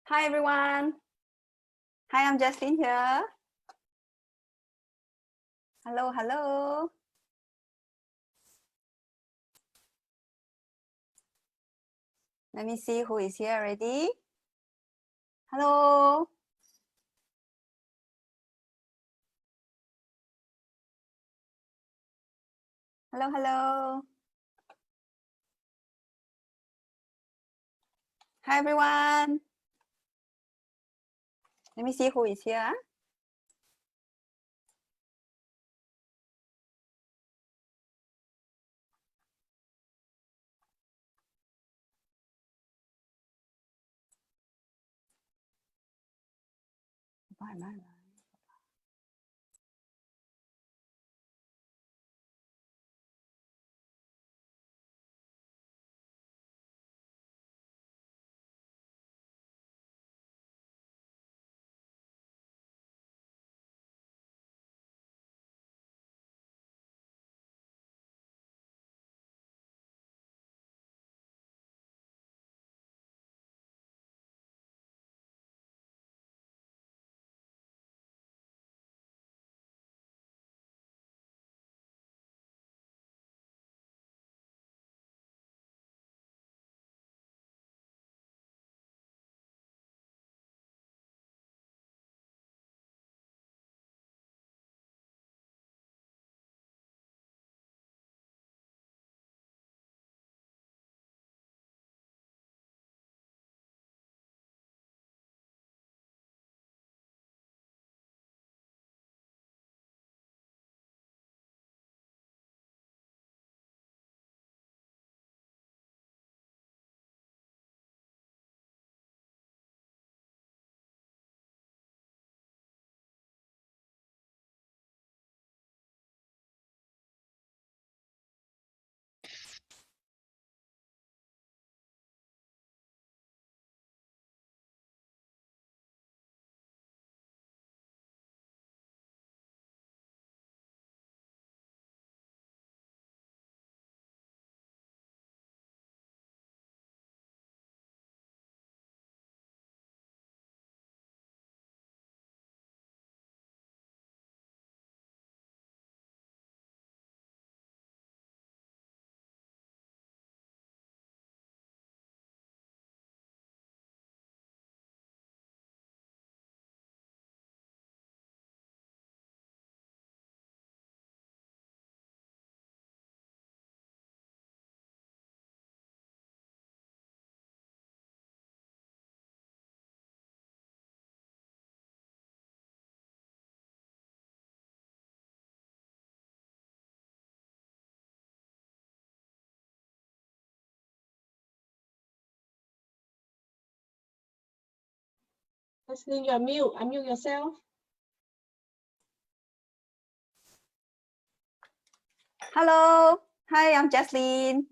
Hi everyone. Hi, I'm Jasline here. Hello, hello. Let me see who is here already. Hello. Hello, hello. Hi everyone. Let me see who is here. Bye. Jasline, you're mute. Unmute yourself. Hello. Hi, I'm Jasline.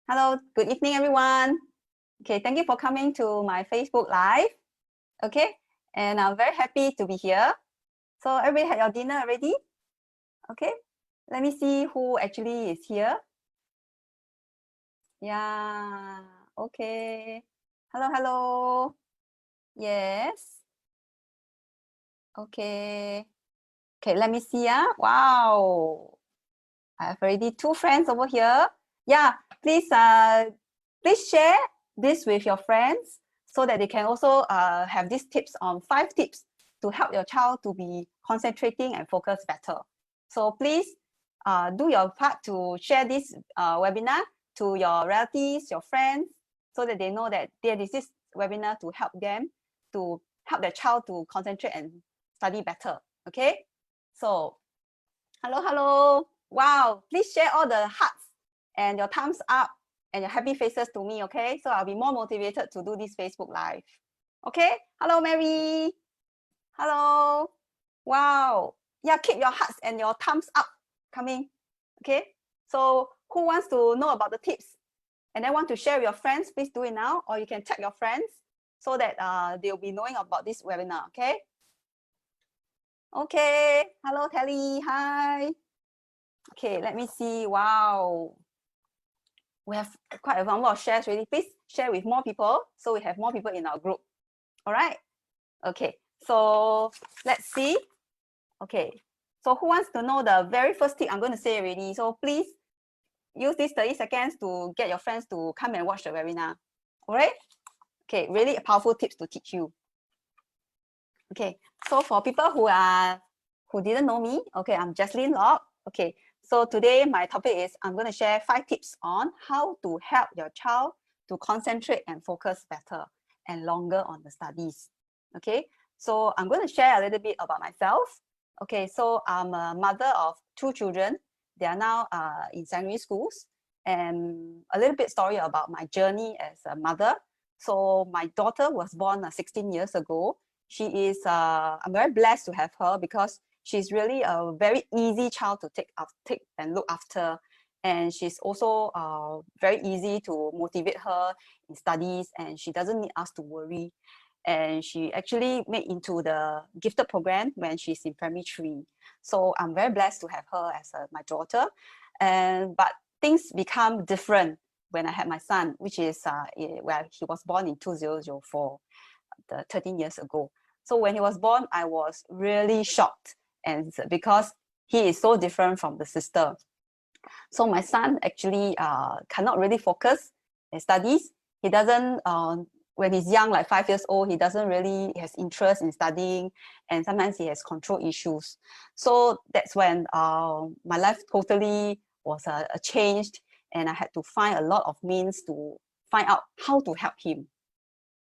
Hello. Good evening, everyone. Okay, thank you for coming to my Facebook Live. Okay, and I'm very happy to be here. So everybody had your dinner already? Okay, let me see who actually is here. Yeah, okay. Hello, hello. Yes. Okay. Okay, let me see. Wow. I have already 2 friends over here. Yeah, please share this with your friends so that they can also have these tips on 5 tips to help your child to be concentrating and focus better. So please do your part to share this webinar to your relatives, your friends, so that they know that there is this webinar to help them to help their child to concentrate and study better. Okay, so hello. Wow, please share all the hearts and your thumbs up and your happy faces to me, okay? So I'll be more motivated to do this Facebook Live. Okay, hello Mary. Hello. Wow. Yeah, keep your hearts and your thumbs up coming. Okay, so who wants to know about the tips and then want to share with your friends, please do it now, or you can tag your friends so that they'll be knowing about this webinar. Okay. Okay, hello Telly, hi. Okay, let me see. Wow, we have quite a number of shares already. Please share with more people so we have more people in our group. All right. Okay. So let's see. Okay. So who wants to know the very first tip I'm going to say already? So please use these 30 seconds to get your friends to come and watch the webinar. All right. Okay. Really powerful tips to teach you. Okay. So for people who didn't know me, okay, I'm Jasline Loves. Okay. So today my topic is I'm going to share 5 tips on how to help your child to concentrate and focus better and longer on the studies. Okay. So I'm going to share a little bit about myself. Okay. So I'm a mother of 2 children. They are now in secondary schools, and a little bit story about my journey as a mother. So my daughter was born 16 years ago. She is, I'm very blessed to have her because she's really a very easy child to take and look after. And she's also very easy to motivate her in studies, and she doesn't need us to worry. And she actually made into the gifted program when she's in primary 3. So I'm very blessed to have her as my daughter. But things become different when I had my son, which is where he was born in 2004. 13 years ago. So when he was born, I was really shocked, and because he is so different from the sister. So my son actually cannot really focus in studies. He doesn't, when he's young, like 5 years old, he doesn't really has interest in studying, and sometimes he has control issues. So that's when my life totally was changed, and I had to find a lot of means to find out how to help him.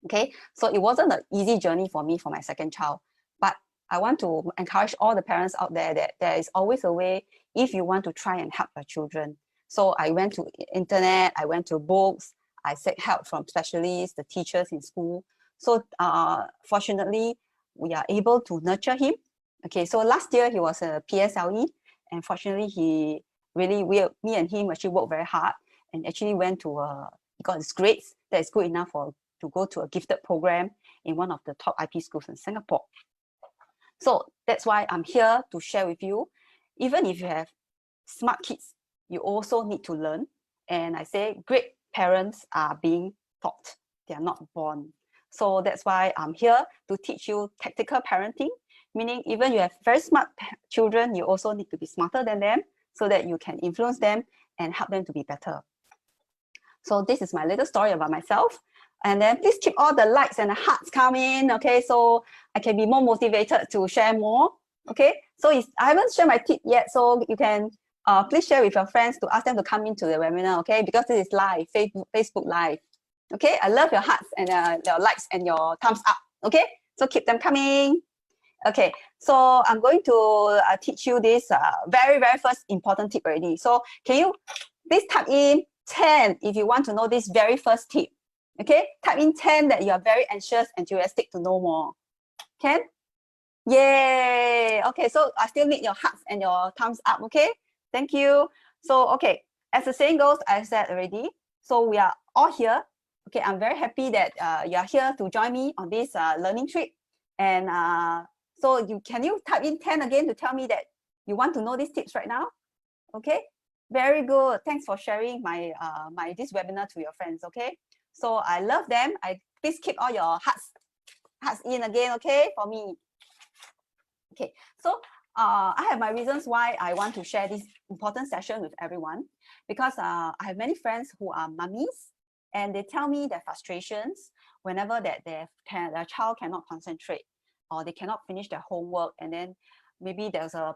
Okay, so it wasn't an easy journey for me for my second child, but I want to encourage all the parents out there that there is always a way if you want to try and help your children. So I went to internet, I went to books, I sought help from specialists, the teachers in school. So fortunately, we are able to nurture him. Okay, so last year he was a PSLE, and fortunately me and him actually worked very hard and actually went to he got his grades that is good enough to go to a gifted program in one of the top IP schools in Singapore. So that's why I'm here to share with you. Even if you have smart kids, you also need to learn. And I say great parents are being taught. They are not born. So that's why I'm here to teach you tactical parenting, meaning even you have very smart children, you also need to be smarter than them so that you can influence them and help them to be better. So this is my little story about myself. And then please keep all the likes and the hearts coming, okay? So I can be more motivated to share more, okay? So I haven't shared my tip yet, so you can please share with your friends to ask them to come into the webinar, okay? Because this is live, Facebook Live, okay? I love your hearts and your likes and your thumbs up, okay? So keep them coming. Okay, so I'm going to teach you this very, very first important tip already. So can you please type in 10 if you want to know this very first tip. Okay, type in 10 that you are very anxious, enthusiastic to know more. Can? Yay! Okay, so I still need your hearts and your thumbs up, okay? Thank you. So, okay, as the saying goes, I said already, so we are all here. Okay, I'm very happy that you are here to join me on this learning trip. And so can you type in 10 again to tell me that you want to know these tips right now? Okay, very good. Thanks for sharing this webinar to your friends, okay? So I love them. Please keep all your hearts in again, okay, for me. Okay, so I have my reasons why I want to share this important session with everyone, because I have many friends who are mummies, and they tell me their frustrations whenever that their child cannot concentrate, or they cannot finish their homework, and then maybe there's a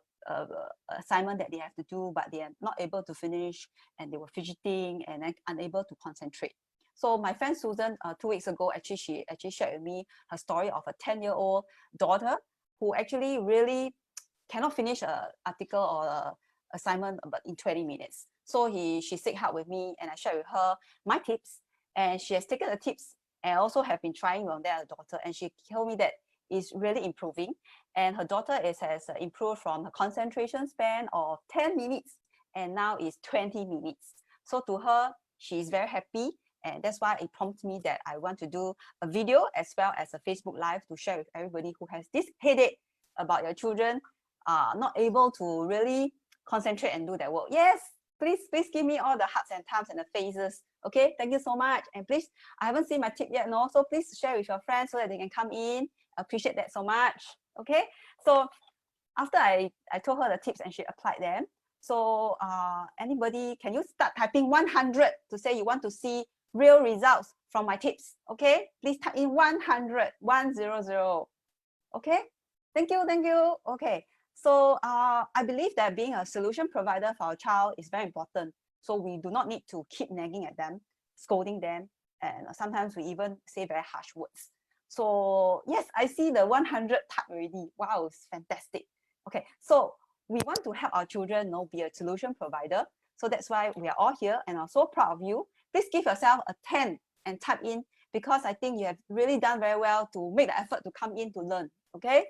assignment that they have to do, but they are not able to finish, and they were fidgeting and then unable to concentrate. So my friend Susan, 2 weeks ago, she shared with me her story of a 10-year-old daughter who actually really cannot finish an article or an assignment but in 20 minutes. So she seek help with me, and I shared with her my tips, and she has taken the tips and also have been trying on their daughter, and she told me that it's really improving, and her daughter has improved from her concentration span of 10 minutes and now is 20 minutes. So to her, she's very happy, and that's why it prompts me that I want to do a video as well as a Facebook Live to share with everybody who has this headache about your children not able to really concentrate and do their work. Yes, please give me all the hearts and thumbs and the faces Okay, thank you so much. And please, I haven't seen my tip yet, no? So please share with your friends so that they can come in. Appreciate that so much. Okay, so after I told her the tips and she applied them. So anybody, can you start typing 100 to say you want to see real results from my tips? Okay, please type in 100, 100. Okay, thank you, thank you. Okay, so I believe that being a solution provider for our child is very important. So we do not need to keep nagging at them, scolding them, and sometimes we even say very harsh words. So yes, I see the 100 type already. Wow, it's fantastic. Okay, so we want to help our children be a solution provider. So that's why we are all here and I'm so proud of you. Please give yourself a 10 and type in, because I think you have really done very well to make the effort to come in to learn. Okay,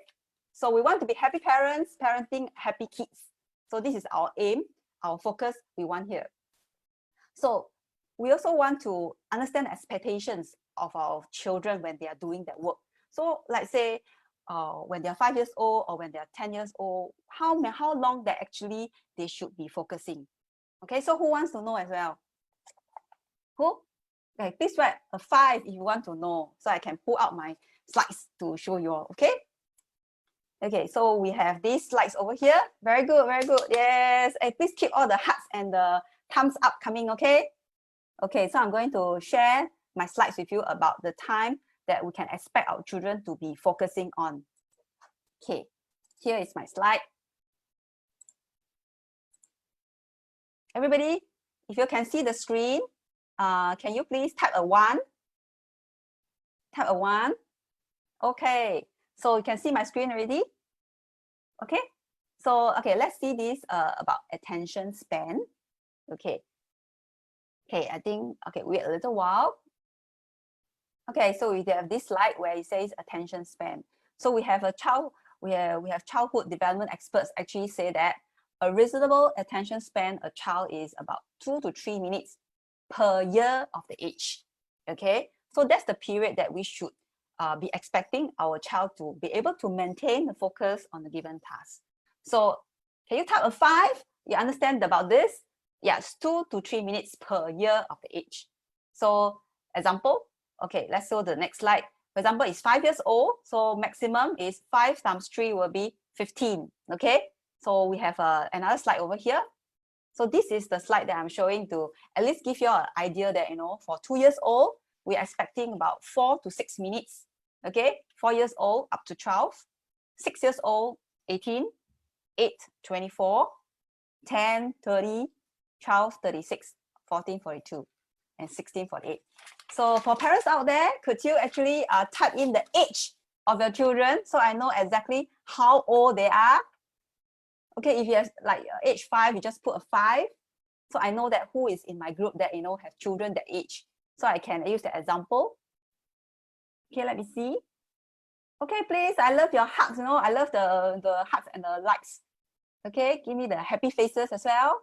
so we want to be happy parents, parenting happy kids. So this is our aim, our focus we want here. So we also want to understand expectations of our children when they are doing their work. So like say, when they're 5 years old or when they're 10 years old, how long that actually they should be focusing. Okay, so who wants to know as well? Who? Okay, please write a 5 if you want to know, so I can pull out my slides to show you all. Okay. Okay, so we have these slides over here. Very good, very good. Yes, and please keep all the hearts and the thumbs up coming. Okay. Okay, so I'm going to share my slides with you about the time that we can expect our children to be focusing on. Okay, here is my slide. Everybody, if you can see the screen, can you please type a 1? Type a 1. Okay, so you can see my screen already. Okay, so okay, let's see this about attention span. Okay, I think, okay, wait a little while. Okay, so we have this slide where it says attention span. So we have a child, we have childhood development experts actually say that a reasonable attention span a child is about 2 to 3 minutes per year of the age. Okay, so that's the period that we should be expecting our child to be able to maintain the focus on the given task. So can you type a 5? You understand about this? Yes, 2 to 3 minutes per year of the age. So example, okay, let's go to the next slide. For example, it's 5 years old, so maximum is 5 times 3 will be 15. Okay, so we have another slide over here. So this is the slide that I'm showing to at least give you an idea that, for 2 years old, we're expecting about 4 to 6 minutes. Okay, 4 years old up to 12, 6 years old, 18, 8, 24, 10, 30, 12, 36, 14, 42, and 16, 48. So for parents out there, could you actually type in the age of your children so I know exactly how old they are? Okay, if you have like age 5, you just put a 5. So I know that who is in my group that, have children that age. So I can use the example. Okay, let me see. Okay, please, I love your hearts, I love the hearts and the likes. Okay, give me the happy faces as well.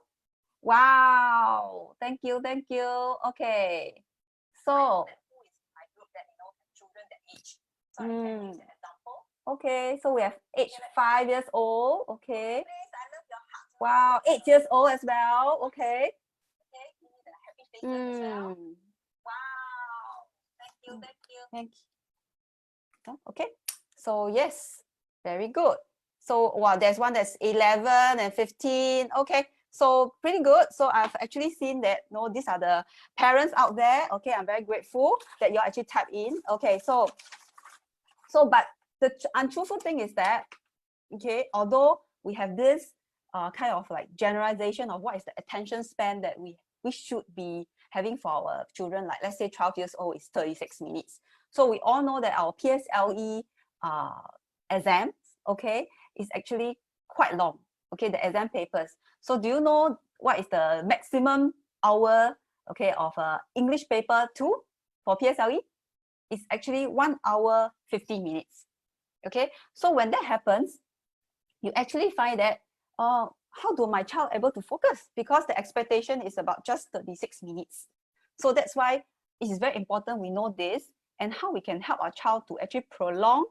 Wow, thank you, thank you. Okay, so okay, so we have age 5 years old. Okay, wow, 8 years old as well. Okay, wow, thank you. Okay, so yes, very good. So wow, there's one that's 11 and 15. Okay, so pretty good. So I've actually seen that, these are the parents out there. Okay, I'm very grateful that you actually type in. Okay, so but the untruthful thing is that, okay, although we have this kind of like generalization of what is the attention span that we should be having for our children, like let's say 12 years old is 36 minutes. So we all know that our PSLE exams, okay, is actually quite long. Okay, the exam papers. So do you know what is the maximum hour, okay, of English paper 2 for PSLE? It's actually 1 hour 50 minutes. Okay, so when that happens, you actually find that how do my child able to focus? Because the expectation is about just 36 minutes. So that's why it is very important we know this and how we can help our child to actually prolong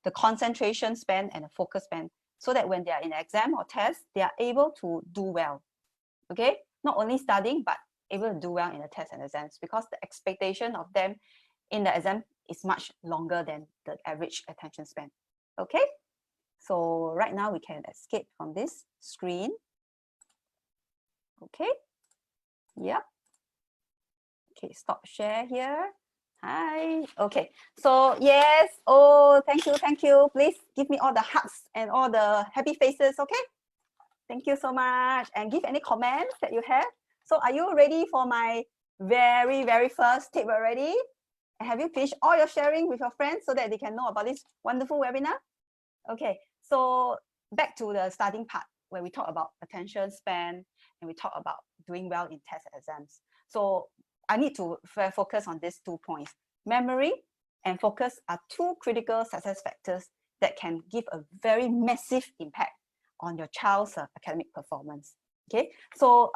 the concentration span and the focus span, so that when they are in exam or test, they are able to do well. Okay, not only studying, but able to do well in the tests and exams, because the expectation of them in the exam is much longer than the average attention span. Okay, so right now we can escape from this screen. Okay, yep. Okay, stop share here. Hi. Okay, so yes, oh, thank you, thank you. Please give me all the hugs and all the happy faces. Okay, thank you so much, and give any comments that you have. So are you ready for my very first tip already? And have you finished all your sharing with your friends so that they can know about this wonderful webinar? Okay, so back to the starting part where we talk about attention span and we talk about doing well in tests and exams. So I need to focus on these 2 points. Memory and focus are 2 critical success factors that can give a very massive impact on your child's academic performance. Okay, so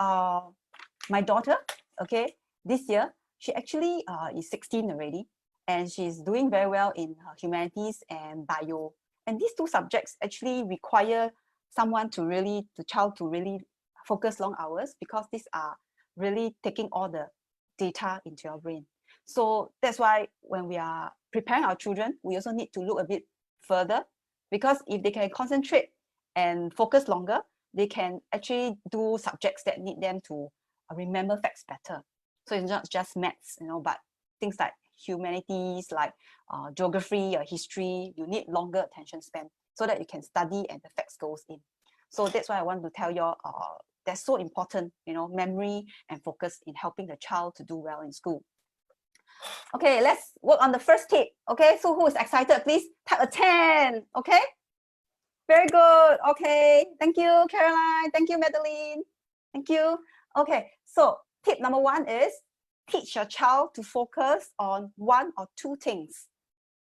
my daughter, okay, this year, she actually is 16 already, and she's doing very well in humanities and bio. And these 2 subjects actually require someone to really, the child to really focus long hours, because these are really taking all the data into your brain. So that's why when we are preparing our children, we also need to look a bit further, because if they can concentrate and focus longer, they can actually do subjects that need them to remember facts better. So it's not just maths, you know, but things like humanities, like geography or history, you need longer attention span so that you can study and the facts goes in. So that's why I want to tell you that's so important, you know, memory and focus in helping the child to do well in school. Okay, let's work on the first tip. Okay, so who is excited? Please type a 10. Okay, very good. Okay, thank you, Caroline. Thank you, Madeline. Thank you. Okay, so tip number 1 is teach your child to focus on 1 or 2 things,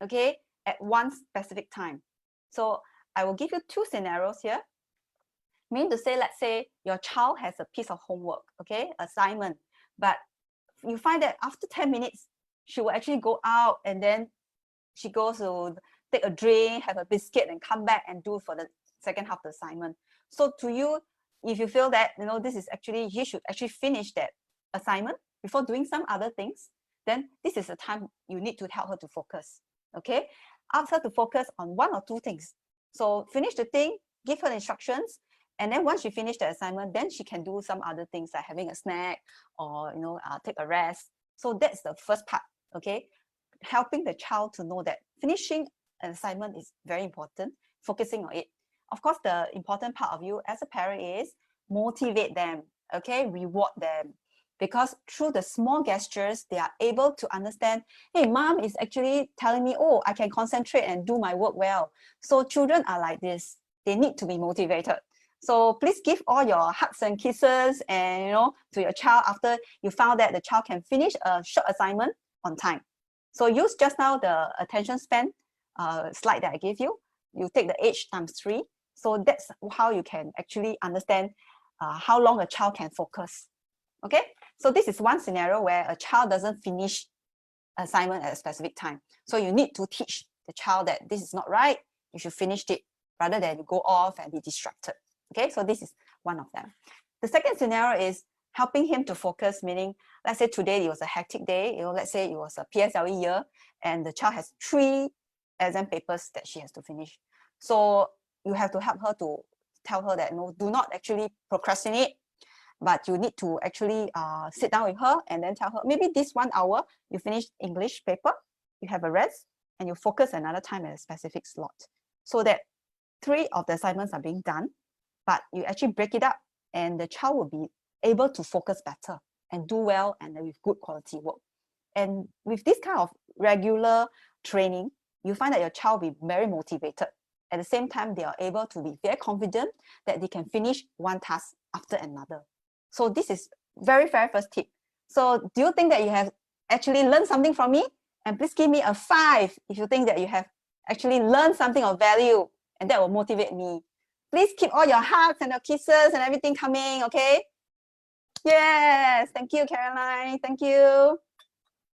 okay, at one specific time. So I will give you 2 scenarios here. Meaning to say, let's say your child has a piece of homework, okay, assignment, but you find that after 10 minutes, she will actually go out and then she goes to take a drink, have a biscuit, and come back and do for the second half of the assignment. So to you, if you feel that, you know, this is actually, he should actually finish that assignment before doing some other things, then this is the time you need to help her to focus. Okay, ask her to focus on 1 or 2 things. So finish the thing, give her instructions, and then once she finished the assignment, then she can do some other things like having a snack or, you know, take a rest. So that's the first part. Okay, helping the child to know that finishing an assignment is very important, focusing on it. Of course, the important part of you as a parent is motivate them, okay, reward them, because through the small gestures, they are able to understand, hey, mom is actually telling me, oh, I can concentrate and do my work well. So children are like this. They need to be motivated. So please give all your hugs and kisses and, you know, to your child after you found that the child can finish a short assignment on time. So use just now the attention span slide that I gave you. You take the age times 3. So that's how you can actually understand how long a child can focus. Okay, so this is one scenario where a child doesn't finish assignment at a specific time. So you need to teach the child that this is not right. You should finish it rather than you go off and be distracted. Okay, so this is one of them. The second scenario is helping him to focus, meaning, let's say today it was a hectic day, you know, let's say it was a PSLE year and the child has 3 exam papers that she has to finish. So you have to help her to tell her that, no, do not actually procrastinate, but you need to actually sit down with her and then tell her, maybe this 1 hour, you finish English paper, you have a rest, and you focus another time at a specific slot. So that 3 of the assignments are being done, but you actually break it up and the child will be able to focus better and do well and with good quality work. And with this kind of regular training, you find that your child will be very motivated. At the same time, they are able to be very confident that they can finish one task after another. So this is very first tip. So do you think that you have actually learned something from me? And please give me a 5 if you think that you have actually learned something of value, and that will motivate me. Please keep all your hugs and your kisses and everything coming, okay? Yes, thank you, Caroline. Thank you.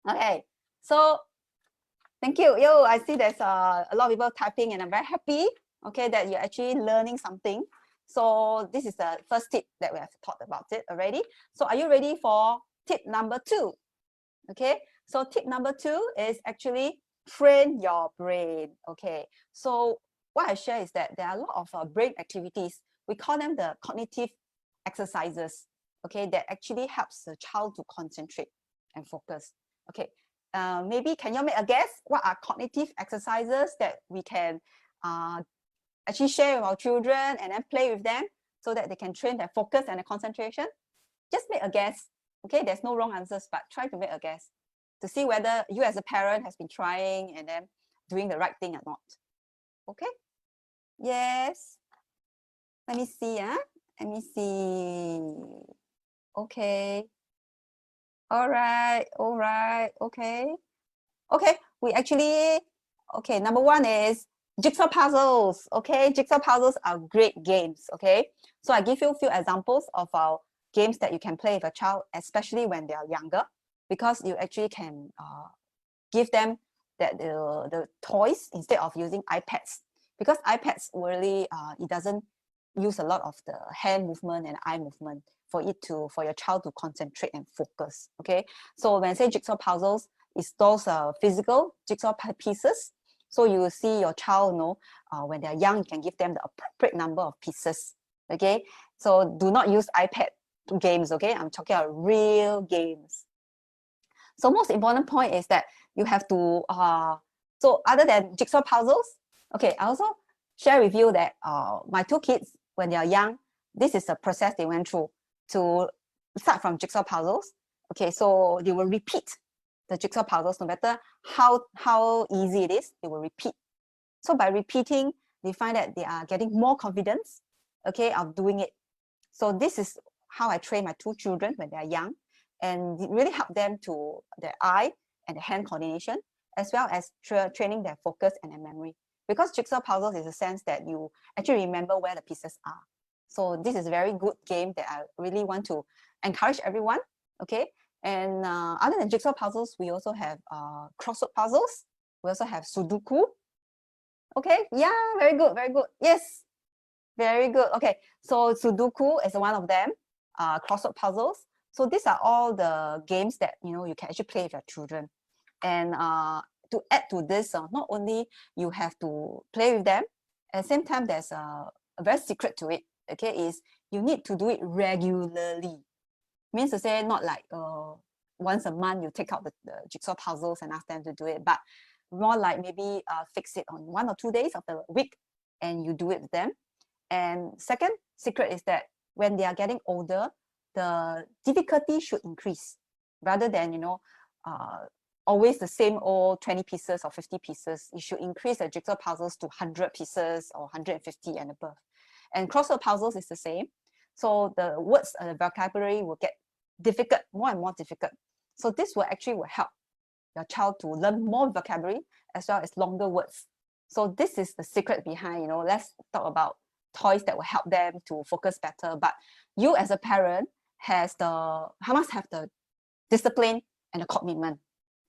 Okay, so thank you. Yo, I see there's a lot of people typing and I'm very happy, okay, that you're actually learning something. So this is the first tip that we have talked about it already. So are you ready for tip number 2. Okay, so tip number 2 is actually train your brain. Okay, so what I share is that there are a lot of brain activities. We call them the cognitive exercises. Okay, that actually helps the child to concentrate and focus. Okay, maybe can you make a guess? What are cognitive exercises that we can actually share with our children and then play with them so that they can train their focus and their concentration? Just make a guess. Okay, there's no wrong answers, but try to make a guess to see whether you as a parent has been trying and then doing the right thing or not. Okay, yes, let me see. Let me see. Okay, all right, okay, we actually, okay, number 1 is jigsaw puzzles. Okay, jigsaw puzzles are great games. Okay, so I give you a few examples of our games that you can play with a child, especially when they are younger, because you actually can give them the toys instead of using iPads, because iPads really it doesn't use a lot of the hand movement and eye movement for your child to concentrate and focus. Okay, so when I say jigsaw puzzles, it's those physical jigsaw pieces. So you will see your child, when they're young, you can give them the appropriate number of pieces. Okay, so do not use iPad games. Okay, I'm talking about real games. So most important point is that you have to, so other than jigsaw puzzles, okay, I also share with you that my 2 kids, when they are young, this is the process they went through to start from jigsaw puzzles. Okay, so they will repeat the jigsaw puzzles, no matter how easy it is, they will repeat. So by repeating, they find that they are getting more confidence, okay, of doing it. So this is how I train my 2 children when they are young, and it really helped them to their eye and the hand coordination, as well as training their focus and their memory. Because jigsaw puzzles is a sense that you actually remember where the pieces are. So this is a very good game that I really want to encourage everyone. Okay, and other than jigsaw puzzles, we also have crossword puzzles. We also have Sudoku. Okay, yeah, very good, yes, very good. Okay, so Sudoku is one of them, crossword puzzles. So these are all the games that you can actually play with your children. And to add to this, not only you have to play with them, at the same time there's a very secret to it. Okay, is you need to do it regularly. Means to say, not like once a month you take out the jigsaw puzzles and ask them to do it, but more like maybe fix it on 1 or 2 days of the week and you do it with them. And second secret is that when they are getting older, the difficulty should increase rather than always the same old 20 pieces or 50 pieces. You should increase the jigsaw puzzles to 100 pieces or 150 and above. And crossword puzzles is the same. So the words and the vocabulary will get difficult, more and more difficult. So this will help your child to learn more vocabulary as well as longer words. So this is the secret behind, let's talk about toys that will help them to focus better. But you as a parent must have the discipline and the commitment.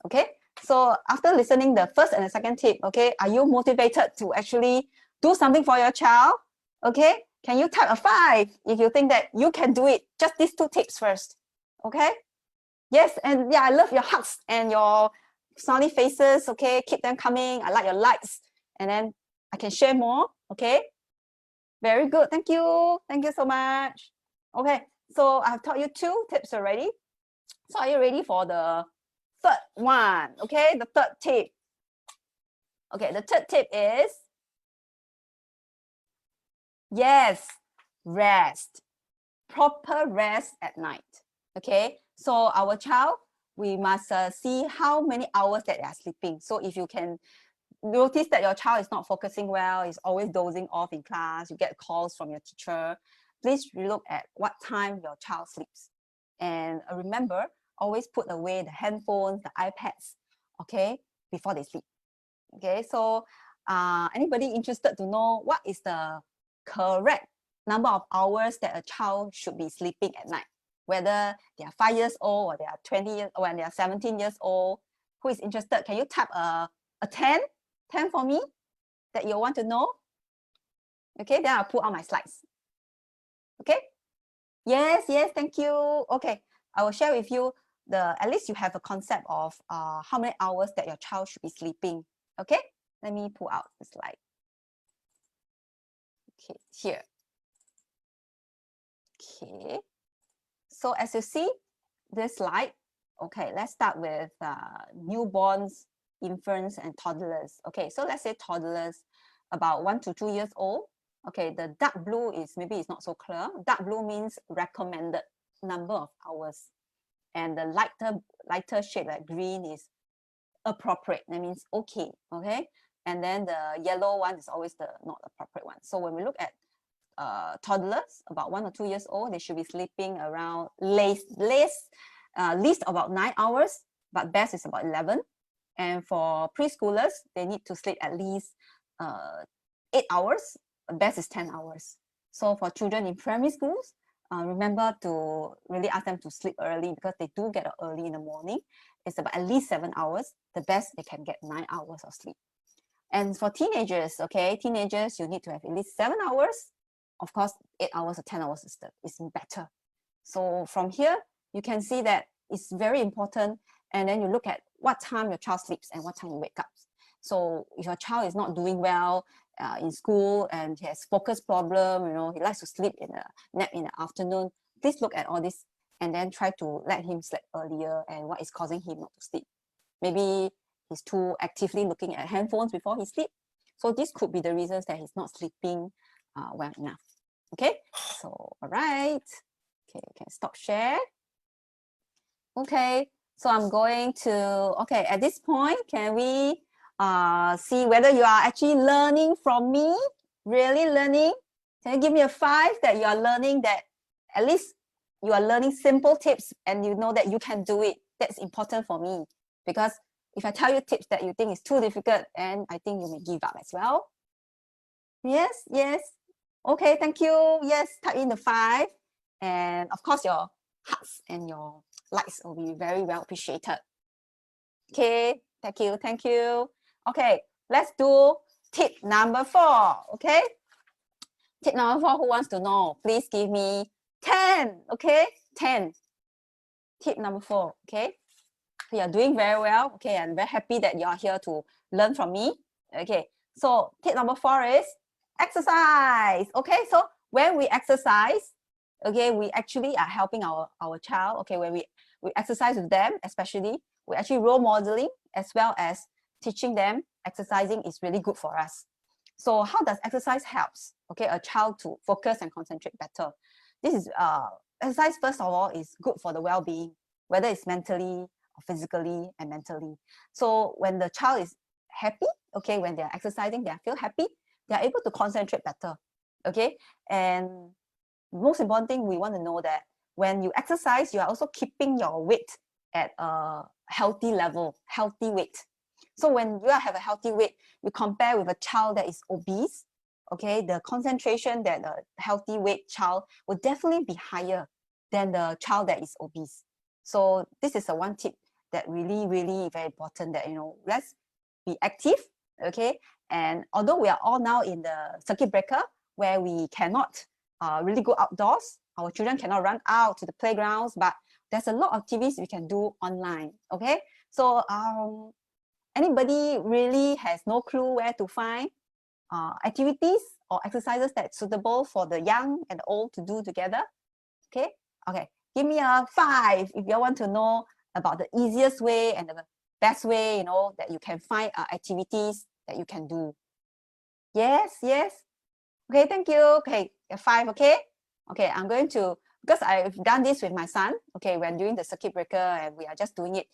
Okay, so after listening the first and the second tip, okay, are you motivated to actually do something for your child? Okay, can you type a 5 if you think that you can do it? Just these 2 tips first. Okay, yes, and yeah, I love your hugs and your smiley faces. Okay, keep them coming. I like your likes, and then I can share more. Okay, very good. Thank you so much. Okay, so I've taught you 2 tips already. So are you ready for the 3rd one? Okay, the 3rd tip. Okay, the 3rd tip is, yes, rest. Proper rest at night. Okay, so our child, we must see how many hours that they are sleeping. So if you can notice that your child is not focusing well, is always dozing off in class, you get calls from your teacher, please look at what time your child sleeps. And remember, always put away the handphones, the iPads, okay, before they sleep. Okay, so anybody interested to know what is the correct number of hours that a child should be sleeping at night, whether they are 5 years old or they are 20 years, or when they are 17 years old? Who is interested? Can you type a 10 for me that you want to know? Okay, then I'll put on my slides. Okay, yes, thank you. Okay, I will share with you at least you have a concept of how many hours that your child should be sleeping. Okay, let me pull out the slide. Okay, here. Okay, so as you see this slide, okay, let's start with newborns, infants, and toddlers. Okay, so let's say toddlers about 1 to 2 years old. Okay, the dark blue is, maybe it's not so clear. Dark blue means recommended number of hours. And the lighter shade like green is appropriate. That means okay, okay? And then the yellow one is always the not appropriate one. So when we look at toddlers, about 1 or 2 years old, they should be sleeping around least about 9 hours, but best is about 11. And for preschoolers, they need to sleep at least 8 hours, best is 10 hours. So for children in primary schools, remember to really ask them to sleep early, because they do get up early in the morning. It's about at least 7 hours. The best, they can get 9 hours of sleep. And for teenagers, okay, teenagers, you need to have at least 7 hours. Of course, 8 hours or 10 hours is better. So from here, you can see that it's very important. And then you look at what time your child sleeps and what time you wake up. So if your child is not doing well in school and he has focus problem, you know, he likes to sleep in a nap in the afternoon, please look at all this and then try to let him sleep earlier and what is causing him not to sleep. Maybe he's too actively looking at handphones before he sleeps. So this could be the reasons that he's not sleeping well enough. Okay, so all right. Okay, you can stop share. Okay, so I'm going to, okay, at this point, can we see whether you are actually learning from me? Really learning? Can you give me a 5 that you are learning, that at least you are learning simple tips and you know that you can do it? That's important for me, because if I tell you tips that you think is too difficult, and I think you may give up as well. Yes, yes. Okay, thank you. Yes, type in the 5. And of course, your hearts and your likes will be very well appreciated. Okay, thank you, thank you. Okay, let's do tip number 4. Okay, tip number 4, who wants to know? Please give me 10. Okay, 10. Tip number 4. Okay, you are doing very well. Okay, I'm very happy that you are here to learn from me. Okay, so tip number 4 is exercise. Okay, so when we exercise, okay, we actually are helping our child. Okay, when we exercise with them, especially, we actually role modeling as well as teaching them. Exercising is really good for us. So how does exercise helps, okay, a child to focus and concentrate better? This is exercise, first of all, is good for the well-being, whether it's mentally or physically and mentally. So when the child is happy, okay, when they're exercising, they feel happy, they're able to concentrate better. Okay, and most important thing, we want to know that when you exercise, you are also keeping your weight at a healthy level, healthy weight. So when you have a healthy weight, you compare with a child that is obese, okay, the concentration that the healthy weight child will definitely be higher than the child that is obese. So this is a one tip that really, really very important, that, you know, let's be active, okay? And although we are all now in the circuit breaker where we cannot really go outdoors, our children cannot run out to the playgrounds, but there's a lot of activities we can do online, okay? So anybody really has no clue where to find activities or exercises that's suitable for the young and the old to do together? Okay, okay, give me a 5 if you want to know about the easiest way and the best way, you know, that you can find activities that you can do. Yes, yes. Okay, thank you. Okay, 5, okay? Okay, I'm going to, because I've done this with my son, okay, when doing the circuit breaker and we are just doing it.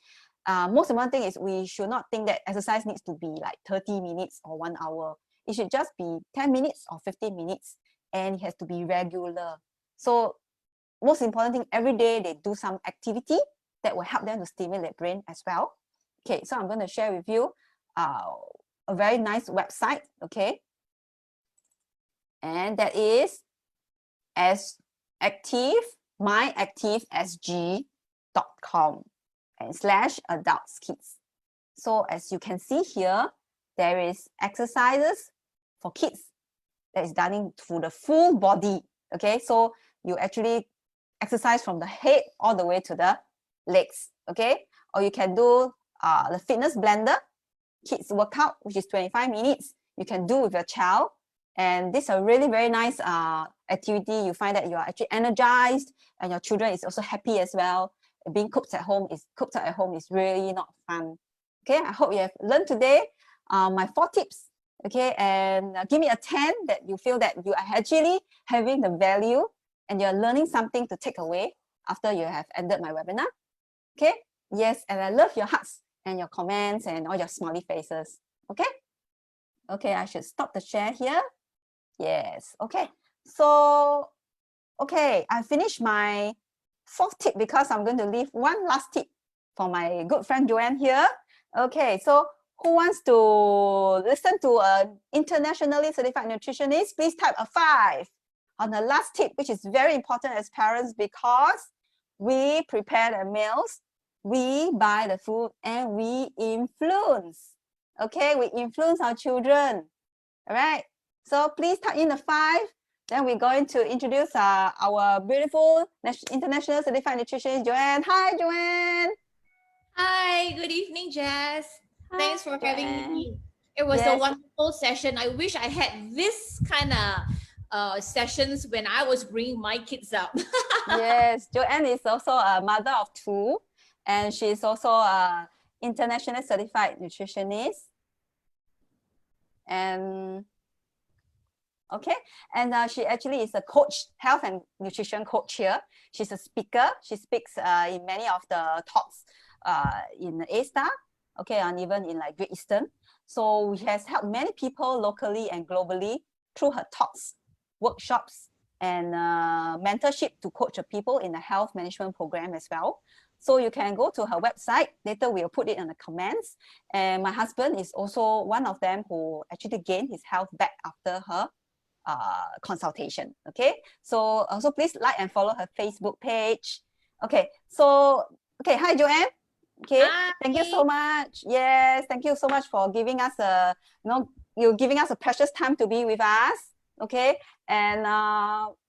Most important thing is we should not think that exercise needs to be like 30 minutes or 1 hour. It should just be 10 minutes or 15 minutes, and it has to be regular. So most important thing, every day they do some activity that will help them to stimulate their brain as well. Okay, so I'm going to share with you a very nice website, okay? And that is myactivesg.com and /adultskids. So as you can see here, there is exercises for kids that is done through the full body. Okay, so you actually exercise from the head all the way to the legs. okay? Or you can do the fitness blender, kids workout, which is 25 minutes. You can do with your child. And this is a really very nice activity. You find that you are actually energized and your children is also happy as well. Being cooked at home is really not fun. Okay, I hope you have learned today my 4 tips. Okay, and give me a 10 that you feel that you are actually having the value and you're learning something to take away after you have ended my webinar. Okay, yes, and I love your hearts and your comments and all your smiley faces. Okay, okay, I should stop the share here. Yes, okay, so okay, I finished my 4th tip because I'm going to leave one last tip for my good friend Joanne here. Okay, so who wants to listen to an internationally certified nutritionist? Please type a 5 on the last tip, which is very important as parents because we prepare the meals, we buy the food, and we influence. Okay, we influence our children. All right, so please type in the 5. Then we're going to introduce our beautiful international certified nutritionist, Joanne. Hi, Joanne. Hi, good evening, Jazz. Thanks for having Joanne. me. It was Yes. a wonderful session. I wish I had this kind of sessions when I was bringing my kids up. Yes, Joanne is also a mother of 2, and she's also a international certified nutritionist. And okay, and she actually is a coach, health and nutrition coach here. She's a speaker. She speaks in many of the talks in A-Star, okay, and even in like Great Eastern. So she has helped many people locally and globally through her talks, workshops, and mentorship to coach people in the health management program as well. So you can go to her website. Later we'll put it in the comments. And my husband is also one of them who actually gained his health back after her consultation. Okay, so also please like and follow her Facebook page. Okay, so okay, hi Joanne. Okay, Hi. thank you so much. Yes, thank you so much for giving us you're giving us a precious time to be with us. Okay, and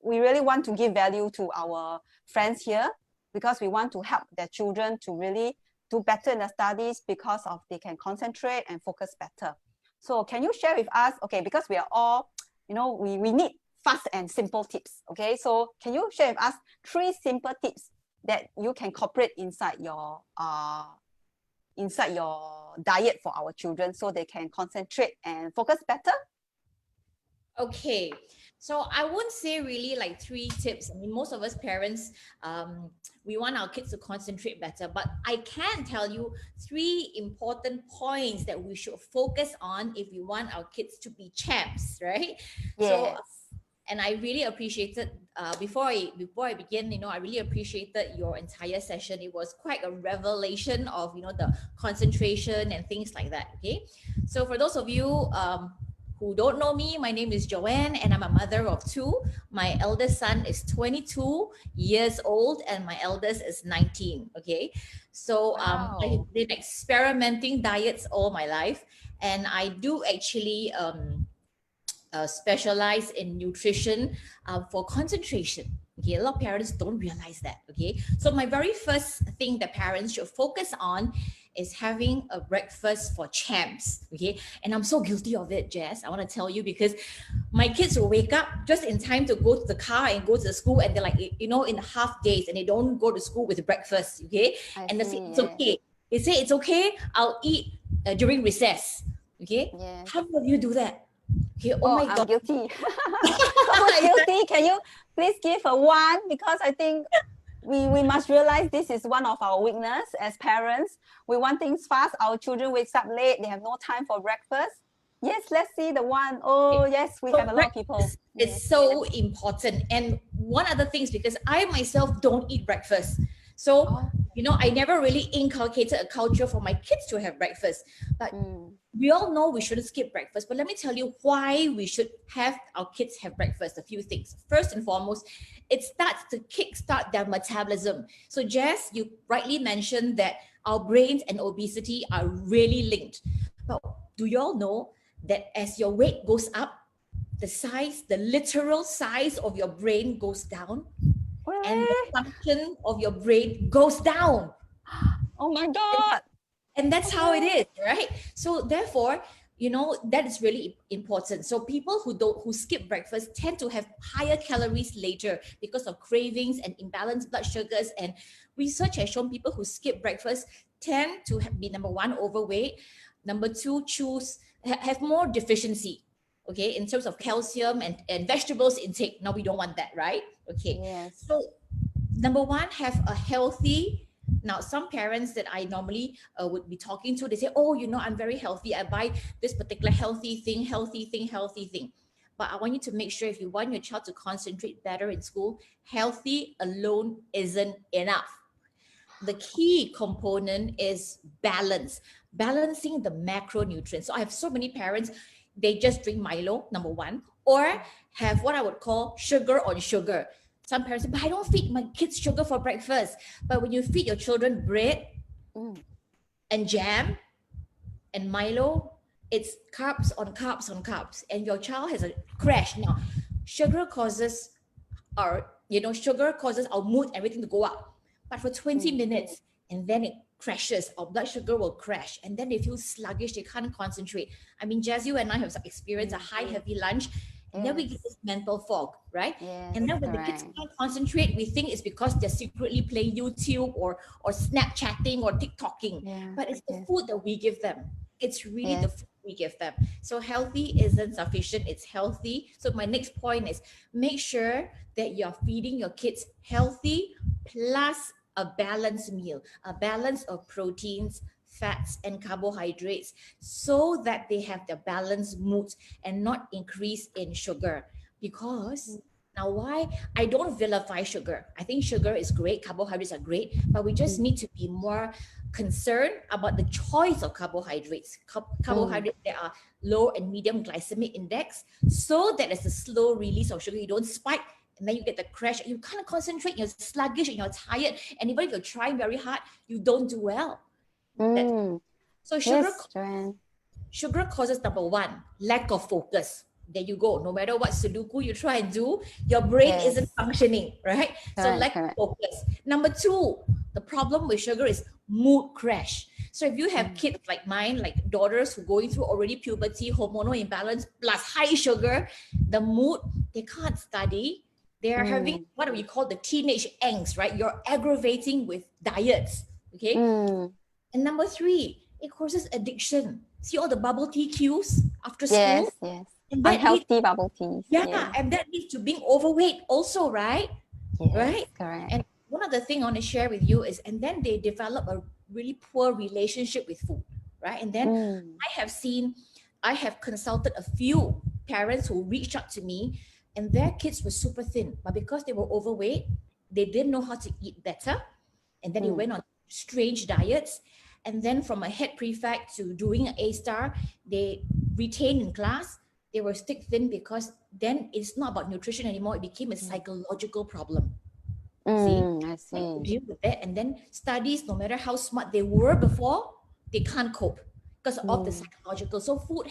we really want to give value to our friends here because we want to help their children to really do better in their studies because of they can concentrate and focus better. So can you share with us, okay, because we are all, we need fast and simple tips, okay? So can you share with us 3 simple tips that you can incorporate inside your diet for our children so they can concentrate and focus better? Okay, so I wouldn't say really like 3 tips. I mean, most of us parents, we want our kids to concentrate better, but I can tell you 3 important points that we should focus on if we want our kids to be champs, right? Yes. So, and I really appreciated, before I begin, I really appreciated your entire session. It was quite a revelation of, the concentration and things like that, okay? So for those of you, who don't know me, my name is Joanne and I'm a mother of 2. My eldest son is 22 years old and my eldest is 19, okay? So Wow. I've been experimenting diets all my life, and I do actually specialize in nutrition for concentration. Okay, a lot of parents don't realize that. Okay, so my very first thing that parents should focus on is having a breakfast for champs. Okay, and I'm so guilty of it, Jess. I want to tell you, because my kids will wake up just in time to go to the car and go to the school, and they're like, in half days, and they don't go to school with breakfast. Okay, and they say it's okay. They say it's okay. I'll eat during recess. Okay, how will you do that? Okay, oh my God. I'm guilty. I'm guilty. Can you please give a 1? Because I think we must realize this is one of our weakness as parents. We want things fast. Our children wakes up late. They have no time for breakfast. Yes, let's see the 1. Oh, yes, we have a lot of people. It's so important. And one other thing is because I myself don't eat breakfast. So, I never really inculcated a culture for my kids to have breakfast. But we all know we shouldn't skip breakfast. But let me tell you why we should have our kids have breakfast. A few things. First and foremost, it starts to kickstart their metabolism. So, Jess, you rightly mentioned that our brains and obesity are really linked. But do you all know that as your weight goes up, the literal size of your brain goes down? Really? And the function of your brain goes down. Oh my God. And that's how it is, right? So therefore, you know, that is really important. So people who skip breakfast tend to have higher calories later because of cravings and imbalanced blood sugars. And research has shown people who skip breakfast tend to be, number one, overweight, number two, have more deficiency, okay, in terms of calcium and vegetables intake. Now we don't want that, right? Okay. Yes. So number one, have a healthy. Now, some parents that I normally would be talking to, they say, oh, you know, I'm very healthy. I buy this particular healthy thing. But I want you to make sure, if you want your child to concentrate better in school, healthy alone isn't enough. The key component is balance, balancing the macronutrients. So I have so many parents, they just drink Milo, number one, or have what I would call sugar on sugar. Some parents say, but I don't feed my kids sugar for breakfast. But when you feed your children bread and jam and Milo, it's carbs on carbs on carbs, and your child has a crash. Now, sugar causes our mood, everything to go up. But for 20 minutes, and then it crashes, our blood sugar will crash, and then they feel sluggish, they can't concentrate. I mean, Jazzy and I have experienced a high, heavy lunch, and then we get this mental fog, right? Yes, and then when the kids can't concentrate, we think it's because they're secretly playing YouTube or Snapchatting or TikToking. Yeah, But it's the yes. food that we give them. It's really the Yes. food we give them. So healthy isn't sufficient, it's healthy. So my next point is, make sure that you're feeding your kids healthy plus a balanced meal, a balance of proteins, fats, and carbohydrates, so that they have their balanced moods and not increase in sugar. Because now, why I don't vilify sugar. I think sugar is great, carbohydrates are great, but we just need to be more concerned about the choice of carbohydrates. Carbohydrates that are low and medium glycemic index, so that there's a slow release of sugar. You don't spike and then you get the crash. You can't concentrate, you're sluggish and you're tired. And even if you're trying very hard, you don't do well. So Yes, Joanne. sugar causes, number one, lack of focus. There you go. No matter what Sudoku you try and do, your brain isn't functioning, right? So lack of focus. Number two, the problem with sugar is mood crash. So if you have kids like mine, like daughters who are going through already puberty, hormonal imbalance, plus high sugar, the mood, they can't study. They are having what we call the teenage angst, right? You're aggravating with diets, okay? And number three, it causes addiction. See all the bubble tea queues after school? Yes, yes. And that Unhealthy bubble teas. yeah, and that leads to being overweight also, right? Yes, Right? correct. And one of the things I want to share with you is, and then they develop a really poor relationship with food, right? And then I have consulted a few parents who reached out to me, and their kids were super thin, but because they were overweight, they didn't know how to eat better. And then they went on strange diets. And then from a head prefect to doing an A-star, they retained in class. They were stick thin because then it's not about nutrition anymore. It became a psychological problem. I see. Deal with that. And then studies, no matter how smart they were before, they can't cope because of the psychological. So food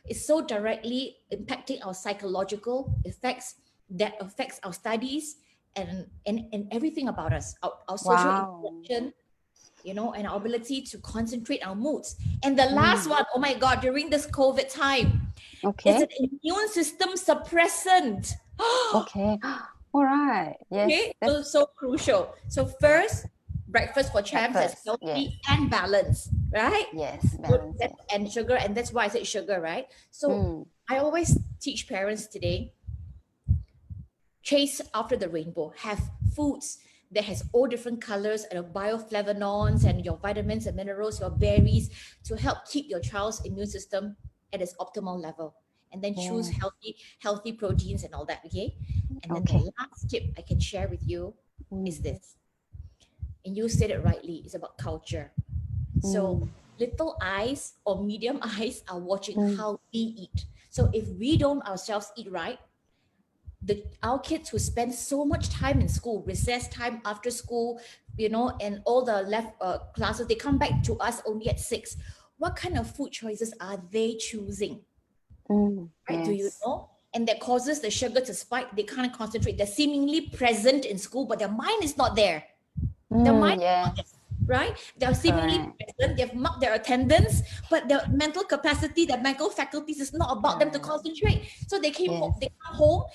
is so directly impacting our psychological effects that affects our studies and everything about us, our social interaction, you know, and our ability to concentrate our moods. And the last one, oh my God, during this COVID time, it's an immune system suppressant. Okay. All right. Yes. Okay, so crucial. So first, breakfast for champs is healthy and balanced, right? Yes, balance. And sugar, and that's why I said sugar, right? So I always teach parents today, chase after the rainbow. Have foods that has all different colors and bioflavonoids and your vitamins and minerals, your berries, to help keep your child's immune system at its optimal level. And then choose healthy proteins and all that, okay? And then the last tip I can share with you is this. And you said it rightly, it's about culture. So little eyes or medium eyes are watching how we eat. So if we don't ourselves eat right, our kids who spend so much time in school, recess time, after school, you know, and all the left classes, they come back to us only at 6. What kind of food choices are they choosing? Right? Do you know? And that causes the sugar to spike. They can't concentrate. They're seemingly present in school, but their mind is not there. Their mind is not there, right? They're seemingly present, they've marked their attendance, but their mental capacity, their mental faculties is not about them to concentrate. So they come home,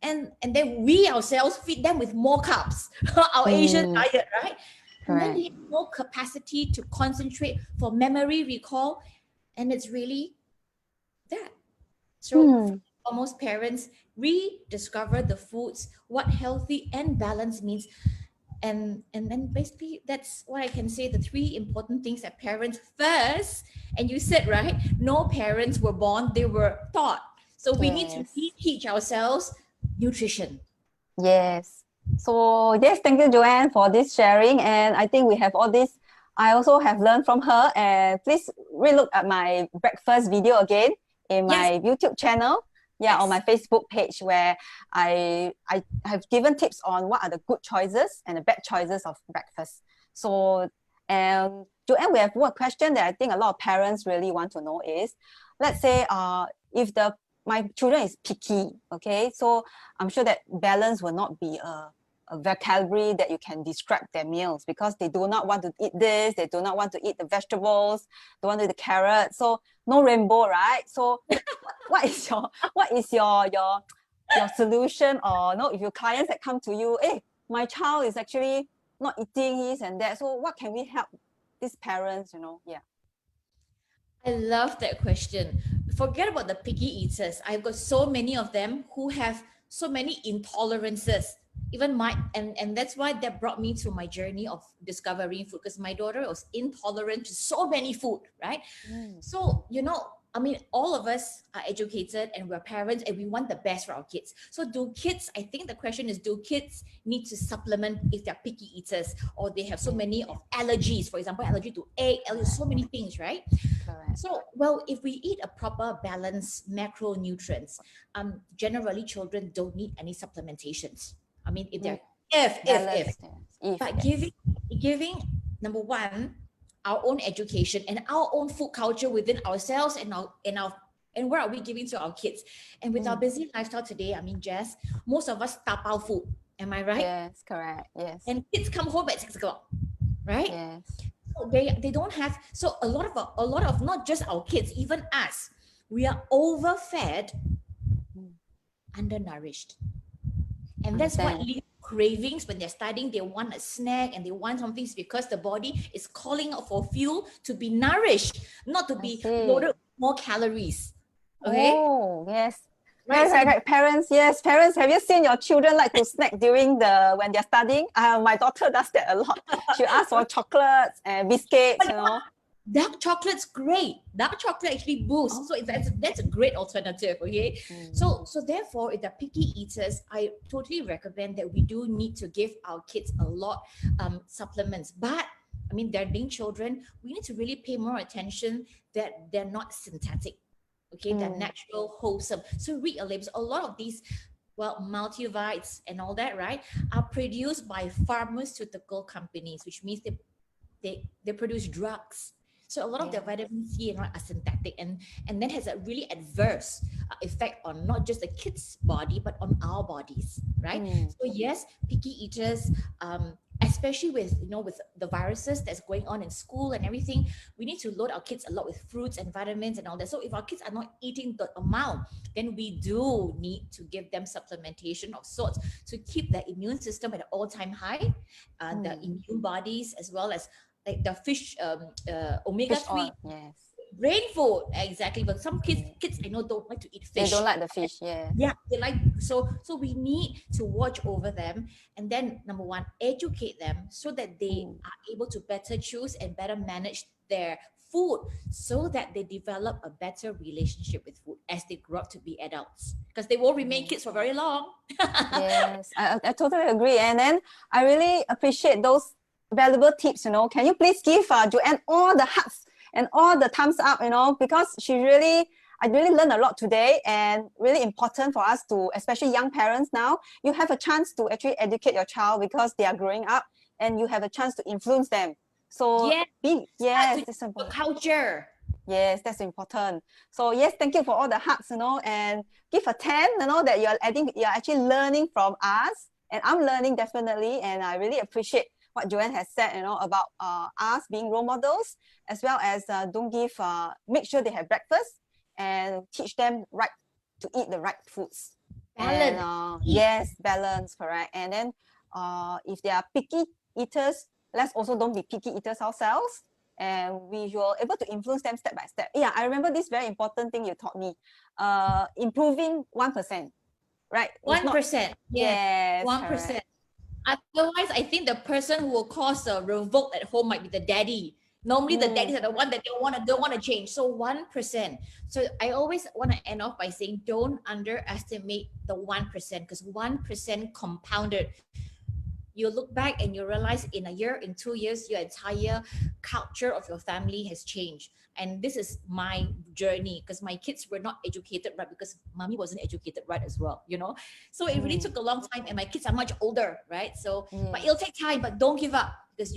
and then we ourselves feed them with more carbs, our Asian diet, right? And then they have no capacity to concentrate for memory recall, and it's really that. So for most parents, rediscover the foods, what healthy and balanced means. And then basically that's what I can say, the three important things that parents first, and you said, right, no parents were born, they were taught. So we need to teach ourselves nutrition. Yes. So yes, thank you, Joanne, for this sharing. And I think we have all this. I also have learned from her. And please relook at my breakfast video again in my YouTube channel. Yeah, on my Facebook page, where I have given tips on what are the good choices and the bad choices of breakfast. So, and Joanne, we have one question that I think a lot of parents really want to know is, let's say if my children is picky, okay, so I'm sure that balance will not be a vocabulary that you can describe their meals, because they do not want to eat this, they do not want to eat the vegetables, they want to eat the carrot. So no rainbow, right? So what is your solution? Or no, if your clients that come to you, hey, my child is actually not eating this and that, so what can we help these parents, Yeah. I love that question. Forget about the picky eaters. I've got so many of them who have so many intolerances. Even and that's why that brought me to my journey of discovering food, because my daughter was intolerant to so many food, right? So, I mean, all of us are educated and we're parents and we want the best for our kids. So I think the question is, do kids need to supplement if they're picky eaters, or they have so many of allergies, for example, allergy to egg, so many things, right? Correct. So, well, if we eat a proper balanced macronutrients, generally children don't need any supplementations. I mean, if they're but giving number one, our own education and our own food culture within ourselves and what are we giving to our kids? And with our busy lifestyle today, I mean, Jess, most of us tapao food. Am I right? Yes, correct. Yes. And kids come home at 6 o'clock, right? Yes. So they don't have. So a lot of not just our kids, even us, we are overfed, undernourished. And that's what leads to cravings. When they're studying, they want a snack and they want something, because the body is calling out for fuel to be nourished, not to be loaded with more calories. Okay? Oh, yes. Right. Parents, have you seen your children like to snack when they're studying? My daughter does that a lot. She asks for chocolates and biscuits, Dark chocolate's great. Dark chocolate actually boosts. So that's a great alternative, okay? So therefore, if they're picky eaters, I totally recommend that we do need to give our kids a lot supplements. But I mean, they're being children, we need to really pay more attention that they're not synthetic. Okay, they're natural, wholesome. So read a label. A lot of these, multivites and all that, right, are produced by pharmaceutical companies, which means they produce drugs. So a lot of the vitamin C and are synthetic, and that has a really adverse effect on not just the kid's body, but on our bodies, right? So yes, picky eaters, especially with the viruses that's going on in school and everything, we need to load our kids a lot with fruits and vitamins and all that. So if our kids are not eating the amount, then we do need to give them supplementation of sorts to keep the immune system at an all-time high, the immune bodies, as well as like the fish, omega-3, brain food, exactly. But some kids I know don't like to eat fish. They don't like the fish, Yeah, they like, so we need to watch over them, and then number one, educate them so that they are able to better choose and better manage their food, so that they develop a better relationship with food as they grow up to be adults, because they won't remain kids for very long. Yes, I totally agree. And then I really appreciate those valuable tips. Can you please give Joanne all the hearts and all the thumbs up, because I really learned a lot today, and really important for us to, especially young parents now, you have a chance to actually educate your child because they are growing up, and you have a chance to influence them. So that's important. Culture. Yes, that's important. So yes, thank you for all the hugs, and give a 10, that you're actually learning from us, and I'm learning definitely, and I really appreciate what Joanne has said, about us being role models, as well as make sure they have breakfast and teach them to eat the right foods. Balance. And, yes, balance, correct. And then if they are picky eaters, let's also don't be picky eaters ourselves. And we were able to influence them step by step. Yeah, I remember this very important thing you taught me. Improving 1%, right? 1%. Yes, 1%. Otherwise, I think the person who will cause a revolt at home might be the daddy. Normally, the daddies are the one that don't want to change. So 1%. So I always want to end off by saying, don't underestimate the 1%, because 1% compounded. You look back and you realize in a year, in 2 years, your entire culture of your family has changed. And this is my journey, because my kids were not educated right, because mommy wasn't educated right as well, So it really took a long time, and my kids are much older, right? So, but it'll take time, but don't give up, because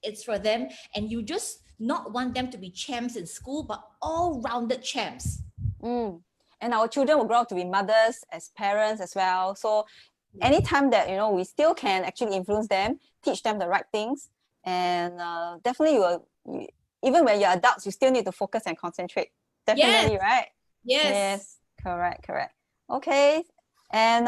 it's for them. And you just not want them to be champs in school, but all-rounded champs. And our children will grow up to be mothers, as parents as well. So anytime that, we still can actually influence them, teach them the right things. And definitely even when you're adults, you still need to focus and concentrate. Definitely, right? Yes. Correct. Okay. And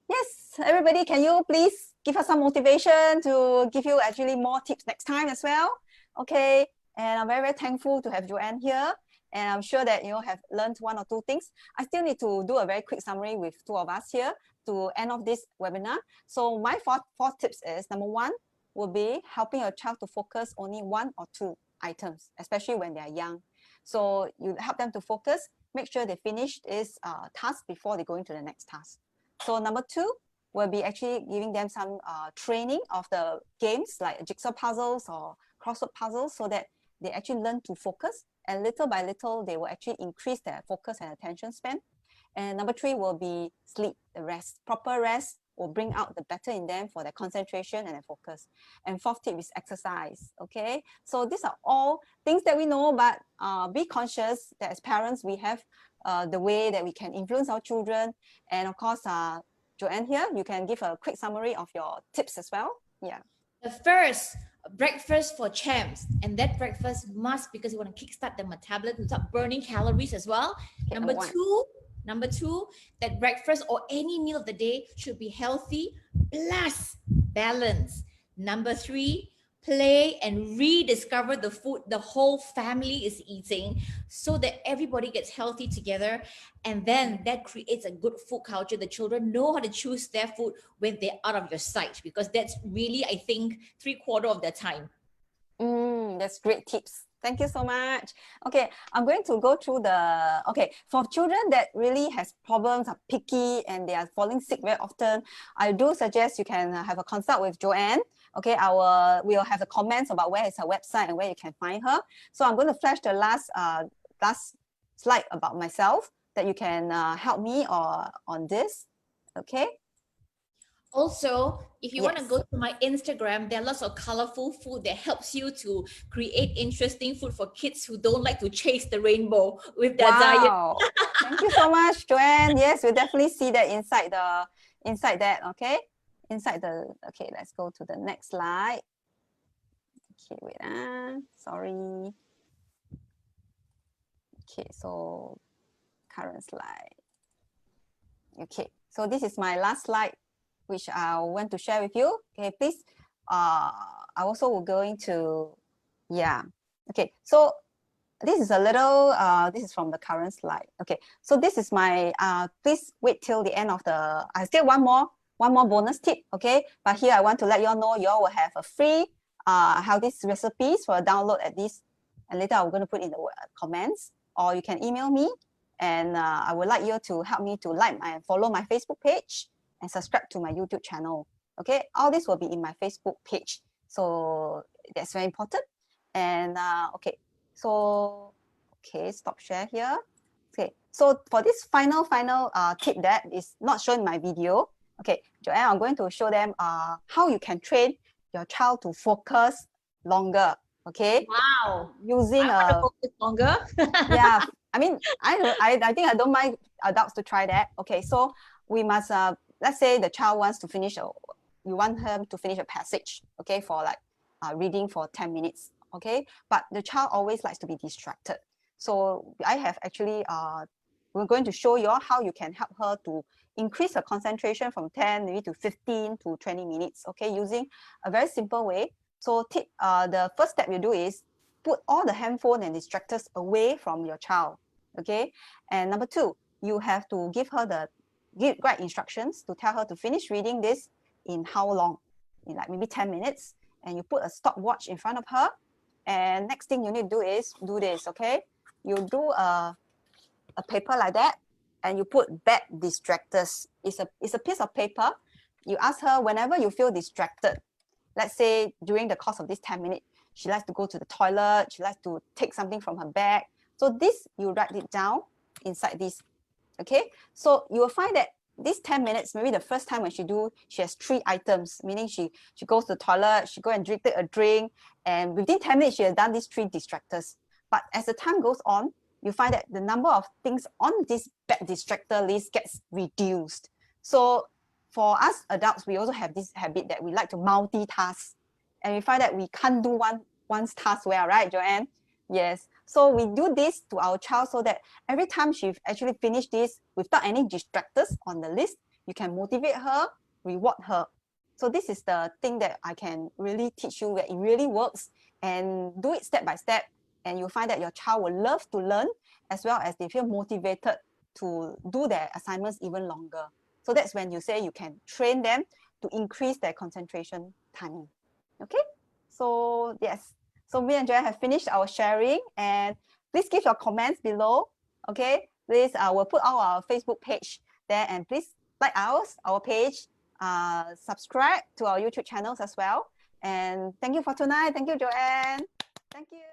yes, everybody, can you please give us some motivation to give you actually more tips next time as well? Okay. And I'm very, very thankful to have Joanne here. And I'm sure that you have learned one or two things. I still need to do a very quick summary with two of us here to end off this webinar. So my four tips is, number one will be helping your child to focus only one or two items, especially when they are young. So you help them to focus, make sure they finish this task before they go into the next task. So number two will be actually giving them some training of the games like jigsaw puzzles or crossword puzzles, so that they actually learn to focus, and little by little they will actually increase their focus and attention span. And number three will be sleep, the rest. Proper rest will bring out the better in them for their concentration and their focus. And fourth tip is exercise. Okay, so these are all things that we know, but be conscious that as parents we have the way that we can influence our children. And of course, Joanne here, you can give a quick summary of your tips as well. Yeah. The first, breakfast for champs, and that breakfast must, because you want to kickstart the metabolism, start burning calories as well. Okay, Number two, that breakfast or any meal of the day should be healthy plus balance. Number three, play and rediscover the food the whole family is eating, so that everybody gets healthy together. And then that creates a good food culture. The children know how to choose their food when they're out of your sight, because that's really, I think, 3/4 of their time. That's great tips. Thank you so much. Okay, I'm going to go through for children that really has problems, are picky, and they are falling sick very often, I do suggest you can have a consult with Joanne. Okay, we'll have the comments about where is her website and where you can find her. So I'm going to flash the last slide about myself, that you can help me on this. Okay. Also, if you want to go to my Instagram, there are lots of colorful food that helps you to create interesting food for kids who don't like to chase the rainbow with their diet. Thank you so much, Joanne. Yes, we'll definitely see that inside that. Okay. Okay, let's go to the next slide. Okay, wait, sorry. Okay, so current slide. Okay, so this is my last slide, which I want to share with you. Okay, please. I also will going to, okay, so this is a little, this is from the current slide. Okay, so this is my, please wait till the end of the, I still one more bonus tip, okay? But here I want to let you all know, you all will have a free healthy recipes for a download at this, and later I'm going to put in the comments, or you can email me, and I would like you to help me to like and follow my Facebook page and subscribe to my YouTube channel. Okay, all this will be in my Facebook page, so that's very important. And okay, so stop share here. Okay, so for this final tip that is not shown in my video, okay, Joanne, I'm going to show them how you can train your child to focus longer. Okay. Wow. Using focus longer. Yeah, I mean, I think I don't mind adults to try that. Okay, so we must let's say the child wants to finish you want her to finish a passage, okay, for like reading for 10 minutes, okay? But the child always likes to be distracted. So I have actually, we're going to show you all how you can help her to increase her concentration from 10 maybe to 15 to 20 minutes, okay, using a very simple way. So the first step you do is put all the handphone and distractors away from your child, okay? And number 2, you have to give her right instructions to tell her to finish reading this in how long, in like maybe 10 minutes, and you put a stopwatch in front of her. And next thing you need to do is do this, okay? You do a paper like that, and you put bad distractors. It's a piece of paper. You ask her whenever you feel distracted, let's say during the course of this 10 minutes, she likes to go to the toilet, she likes to take something from her bag. So this, you write it down inside this, okay? So you will find that these 10 minutes, maybe the first time when she has 3 items, meaning she goes to the toilet, she go and take a drink, and within 10 minutes, she has done these 3 distractors. But as the time goes on, you find that the number of things on this bad distractor list gets reduced. So for us adults, we also have this habit that we like to multitask, and we find that we can't do one's task well, right, Joanne? Yes. So we do this to our child so that every time she actually finished this without any distractors on the list, you can motivate her, reward her. So this is the thing that I can really teach you that it really works, and do it step by step, and you'll find that your child will love to learn, as well as they feel motivated to do their assignments even longer. So that's when you say you can train them to increase their concentration timing. Okay, so yes, so me and Joanne have finished our sharing, and please give your comments below. Okay, please we'll put our Facebook page there, and please like our page, subscribe to our YouTube channels as well. And thank you for tonight. Thank you, Joanne. Thank you.